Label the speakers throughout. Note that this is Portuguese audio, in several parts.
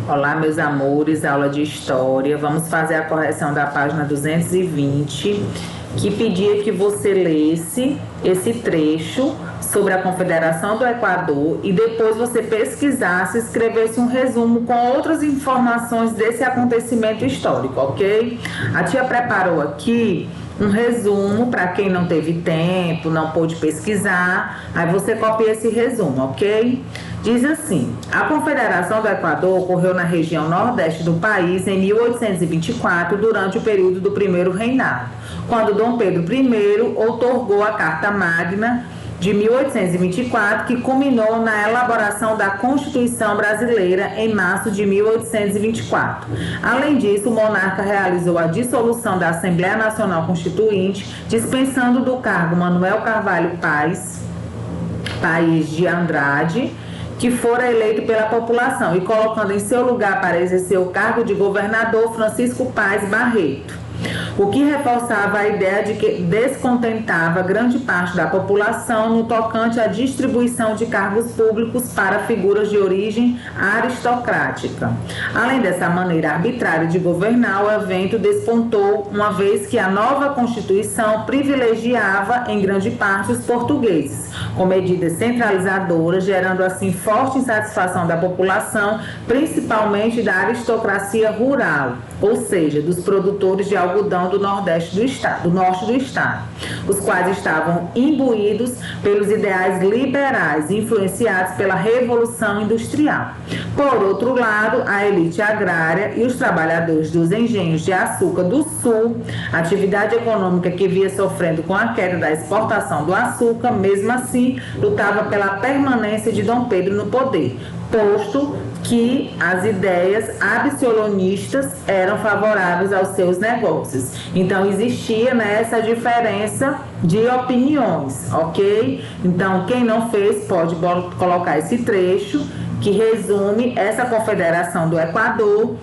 Speaker 1: Olá, meus amores, aula de história. Vamos fazer a correção da página 220, que pedia que você lesse esse trecho sobre a Confederação do Equador e depois você pesquisasse, escrevesse um resumo com outras informações desse acontecimento histórico, ok? A tia preparou aqui um resumo para quem não teve tempo, não pôde pesquisar, aí você copia esse resumo, ok? Diz assim: a Confederação do Equador ocorreu na região nordeste do país em 1824, durante o período do primeiro reinado, quando Dom Pedro I outorgou a Carta Magna de 1824, que culminou na elaboração da Constituição Brasileira em março de 1824. Além disso, o monarca realizou a dissolução da Assembleia Nacional Constituinte, dispensando do cargo Manuel Carvalho Paes de Andrade, que fora eleito pela população, e colocando em seu lugar para exercer o cargo de governador Francisco Paes Barreto, o que reforçava a ideia de que descontentava grande parte da população no tocante à distribuição de cargos públicos para figuras de origem aristocrática. Além dessa maneira arbitrária de governar, o evento despontou, uma vez que a nova Constituição privilegiava em grande parte os portugueses, com medidas centralizadoras, gerando assim forte insatisfação da população, principalmente da aristocracia rural, ou seja, dos produtores de algodão do nordeste do estado, do norte do estado, os quais estavam imbuídos pelos ideais liberais, influenciados pela Revolução Industrial. Por outro lado, a elite agrária e os trabalhadores dos engenhos de açúcar do sul, atividade econômica que via sofrendo com a queda da exportação do açúcar, mesmo assim, lutava pela permanência de Dom Pedro no poder, posto que as ideias absolutistas eram favoráveis aos seus negócios. Então, existia, né, essa diferença de opiniões, ok? Então, quem não fez pode colocar esse trecho que resume essa Confederação do Equador.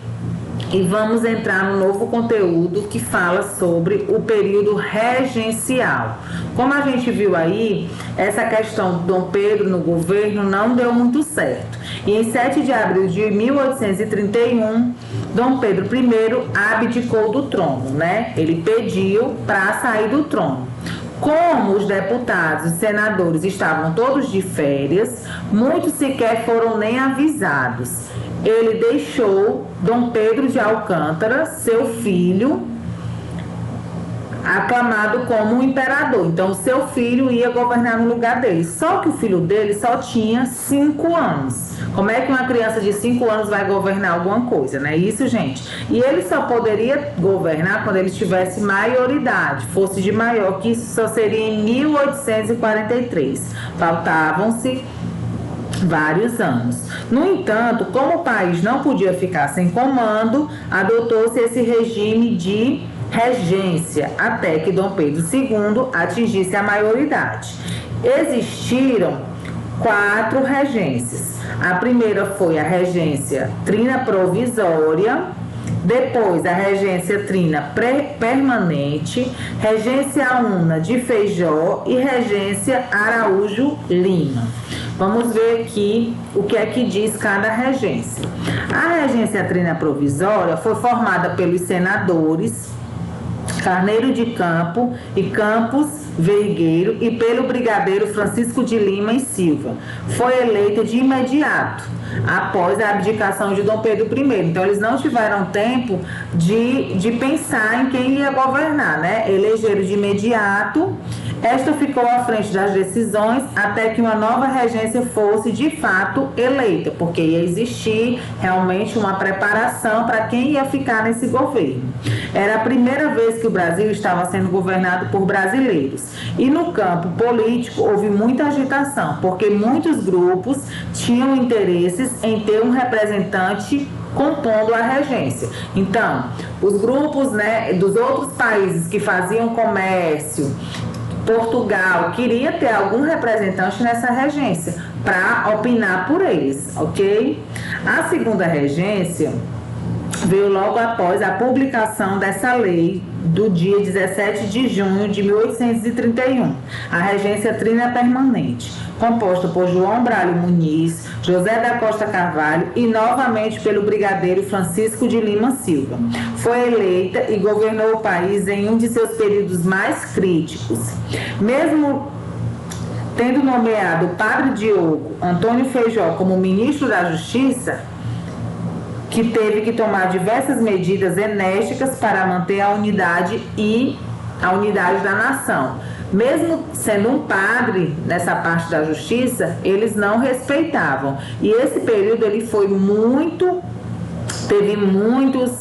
Speaker 1: E vamos entrar no novo conteúdo que fala sobre o período regencial. Como a gente viu aí, essa questão do Dom Pedro no governo não deu muito certo. E em 7 de abril de 1831, Dom Pedro I abdicou do trono, né? Ele pediu para sair do trono. Como os deputados e senadores estavam todos de férias, muitos sequer foram nem avisados. Ele deixou Dom Pedro de Alcântara, seu filho, aclamado como um imperador. Então, seu filho ia governar no lugar dele. Só que o filho dele só tinha 5 anos. Como é que uma criança de 5 anos vai governar alguma coisa, né? Isso, gente. E ele só poderia governar quando ele tivesse maioridade, fosse de maior, que isso só seria em 1843. Faltavam-se vários anos. No entanto, como o país não podia ficar sem comando, adotou-se esse regime de regência até que Dom Pedro II atingisse a maioridade. Existiram 4 regências. A primeira foi a regência trina provisória, depois a regência trina permanente, regência una de Feijó e regência Araújo Lima. Vamos ver aqui o que é que diz cada regência. A regência trina provisória foi formada pelos senadores Carneiro de Campo e Campos Vergueiro e pelo brigadeiro Francisco de Lima e Silva. Foi eleita de imediato, após a abdicação de Dom Pedro I. Então, eles não tiveram tempo de pensar em quem ia governar, né? Elegeram de imediato. Esta ficou à frente das decisões até que uma nova regência fosse de fato eleita, porque ia existir realmente uma preparação para quem ia ficar nesse governo. Era a primeira vez que o Brasil estava sendo governado por brasileiros. E no campo político houve muita agitação, porque muitos grupos tinham interesses em ter um representante compondo a regência. Então, os grupos, né, dos outros países que faziam comércio, Portugal queria ter algum representante nessa regência para opinar por eles, ok? A segunda regência veio logo após a publicação dessa lei do dia 17 de junho de 1831, a Regência Trina Permanente, composta por João Braulio Muniz, José da Costa Carvalho e novamente pelo brigadeiro Francisco de Lima Silva. Foi eleita e governou o país em um de seus períodos mais críticos. Mesmo tendo nomeado o padre Diogo Antônio Feijó como ministro da Justiça, que teve que tomar diversas medidas enérgicas para manter a unidade da nação. Mesmo sendo um padre nessa parte da justiça, eles não respeitavam. E esse período ele foi teve muitas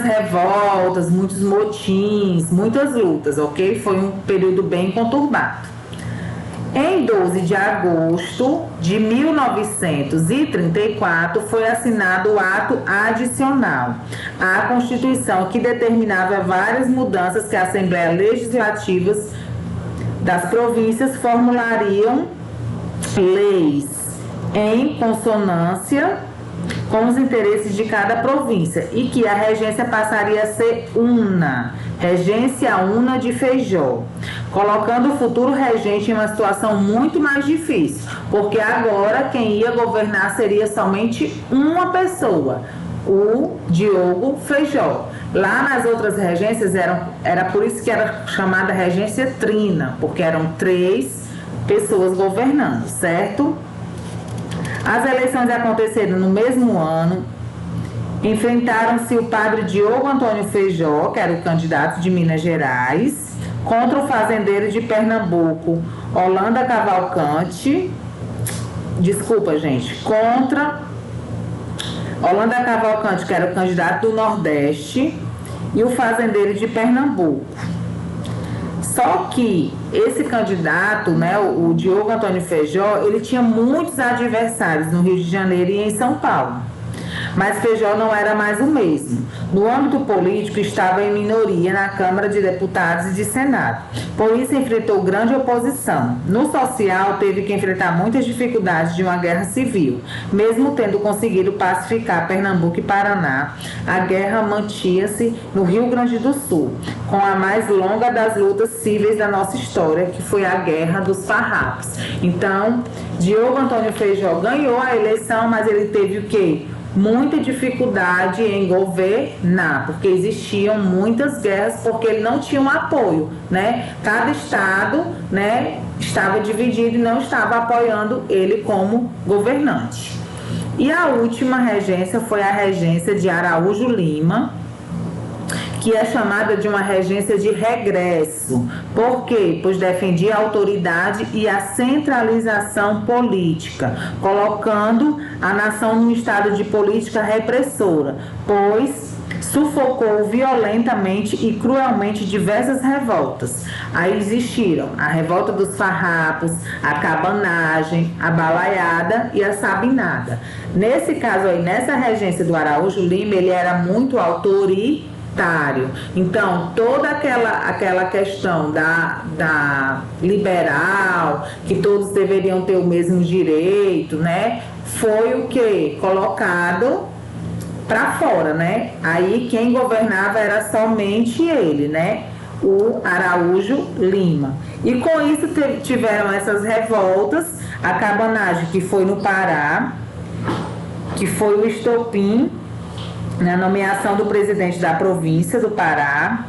Speaker 1: revoltas, muitos motins, muitas lutas, ok? Foi um período bem conturbado. Em 12 de agosto de 1934, foi assinado o ato adicional à Constituição, que determinava várias mudanças que a Assembleia Legislativas das províncias formulariam leis em consonância com os interesses de cada província e que a regência passaria a ser Regência Una de Feijó, colocando o futuro regente em uma situação muito mais difícil, porque agora quem ia governar seria somente uma pessoa, o Diogo Feijó. Lá nas outras regências era por isso que era chamada Regência Trina, porque eram 3 pessoas governando, certo? As eleições aconteceram no mesmo ano. Enfrentaram-se o padre Diogo Antônio Feijó, que era o candidato de Minas Gerais, contra o fazendeiro de Pernambuco, Holanda Cavalcante. Contra Holanda Cavalcante, que era o candidato do Nordeste, e o fazendeiro de Pernambuco. Só que esse candidato, né, o Diogo Antônio Feijó, ele tinha muitos adversários no Rio de Janeiro e em São Paulo. Mas Feijó não era mais o mesmo. No âmbito político, estava em minoria na Câmara de Deputados e de Senado. Por isso, enfrentou grande oposição. No social, teve que enfrentar muitas dificuldades de uma guerra civil. Mesmo tendo conseguido pacificar Pernambuco e Paraná, a guerra mantinha-se no Rio Grande do Sul, com a mais longa das lutas cíveis da nossa história, que foi a Guerra dos Farrapos. Então, Diogo Antônio Feijó ganhou a eleição, mas ele teve o quê? Muita dificuldade em governar, porque existiam muitas guerras, porque ele não tinha um apoio, né? Cada estado, né, estava dividido e não estava apoiando ele como governante. E a última regência foi a regência de Araújo Lima, que é chamada de uma regência de regresso. Por quê? Pois defendia a autoridade e a centralização política, colocando a nação num estado de política repressora, pois sufocou violentamente e cruelmente diversas revoltas. Aí existiram a revolta dos farrapos, a cabanagem, a balaiada e a sabinada. Nesse caso aí, nessa regência do Araújo Lima, ele era muito autoritário. Então, toda aquela questão da liberal, que todos deveriam ter o mesmo direito, né? Foi o que? Colocado para fora, né? Aí quem governava era somente ele, né? O Araújo Lima. E com isso tiveram essas revoltas, a cabanagem que foi no Pará, que foi o estopim na nomeação do presidente da província do Pará.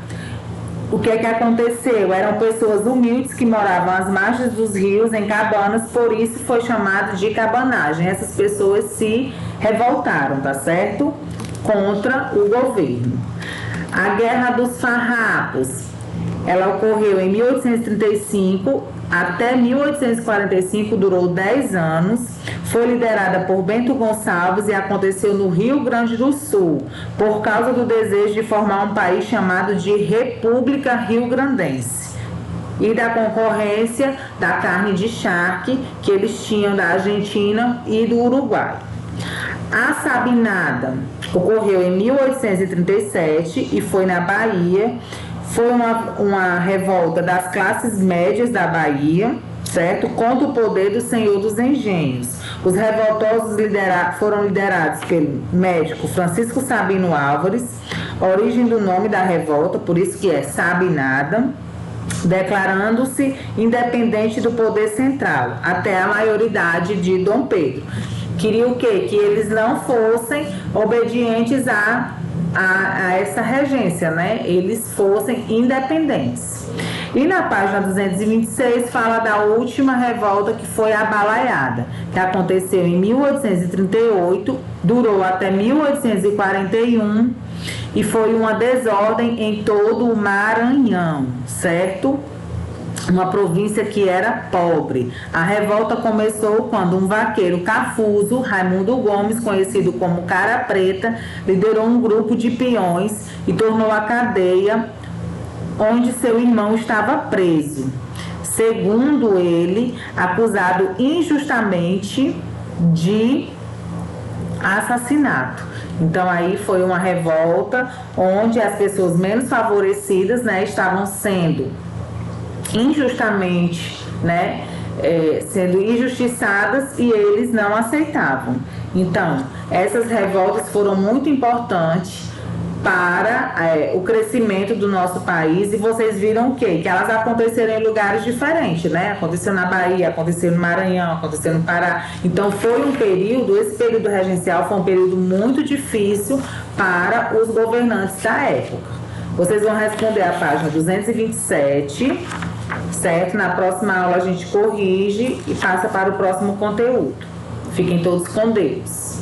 Speaker 1: O que é que aconteceu? Eram pessoas humildes que moravam às margens dos rios, em cabanas, por isso foi chamado de cabanagem. Essas pessoas se revoltaram, tá certo? Contra o governo. A Guerra dos Farrapos, ela ocorreu em 1835 até 1845, durou 10 anos, foi liderada por Bento Gonçalves e aconteceu no Rio Grande do Sul, por causa do desejo de formar um país chamado de República Rio-Grandense e da concorrência da carne de charque que eles tinham da Argentina e do Uruguai. A Sabinada ocorreu em 1837 e foi na Bahia. Foi uma revolta das classes médias da Bahia, certo? Contra o poder do Senhor dos Engenhos. Os revoltosos foram liderados pelo médico Francisco Sabino Álvares, origem do nome da revolta, por isso que é Sabinada, declarando-se independente do poder central, até a maioridade de Dom Pedro. Queria o quê? Que eles não fossem obedientes a essa regência, né? Eles fossem independentes. E na página 226 fala da última revolta, que foi a Balaiada, que aconteceu em 1838, durou até 1841 e foi uma desordem em todo o Maranhão, certo? Uma província que era pobre. A revolta começou quando um vaqueiro cafuzo, Raimundo Gomes, conhecido como Cara Preta, liderou um grupo de peões e tornou a cadeia onde seu irmão estava preso. Segundo ele, acusado injustamente de assassinato. Então aí foi uma revolta onde as pessoas menos favorecidas, né, estavam sendo injustamente, né, sendo injustiçadas e eles não aceitavam. Então, essas revoltas foram muito importantes para o crescimento do nosso país, e vocês viram o quê? Que elas aconteceram em lugares diferentes, né? Aconteceu na Bahia, aconteceu no Maranhão, aconteceu no Pará. Então foi um período, esse período regencial foi um período muito difícil para os governantes da época. Vocês vão responder a página 227, certo? Na próxima aula a gente corrige e passa para o próximo conteúdo. Fiquem todos com Deus.